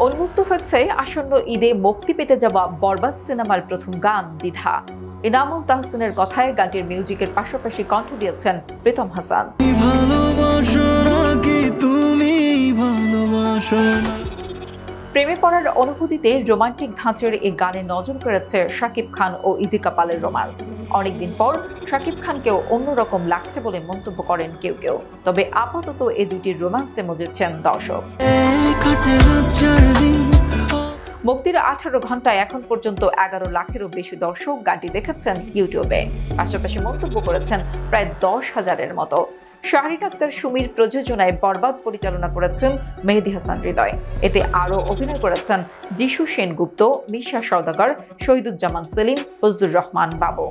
উন্মুক্ত হচ্ছে আসন্ন ঈদে মুক্তি পেতে যাওয়া বরবাদ সিনেমার প্রথম গান দ্বিধা। ইনামুল তাহসিনের কথায় গানটির মিউজিকের পাশাপাশি কণ্ঠ দিয়েছেন প্রীতম হাসান। প্রেমে পড়ার অনুভূতিতে রোমান্টিক ধাঁচের এই গানে নজর কেড়েছে শাকিব খান ও ইদিকা পালের রোমান্স। অনেকদিন পর শাকিব খানকেও অন্যরকম লাগছে বলে মন্তব্য করেন কেউ কেউ। তবে আপাতত এই দুটির রোমান্সে মজেছেন দর্শক। মুক্তির 18 ঘন্টায় এখন পর্যন্ত 11 লাখেরও বেশি দর্শক গানটি দেখেছেন ইউটিউবে। পাশাপাশি মন্তব্য করেছেন প্রায় 10,000-এর মতো। শাহরিন আক্তার সুমির প্রযোজনায় বরবাদ পরিচালনা করেছেন মেহেদী হাসান হৃদয়। এতে আরও অভিনয় করেছেন যিশু সেনগুপ্ত, মিশা সওদাগর, শহীদুজ্জামান সেলিম, ফজলুর রহমান বাবু।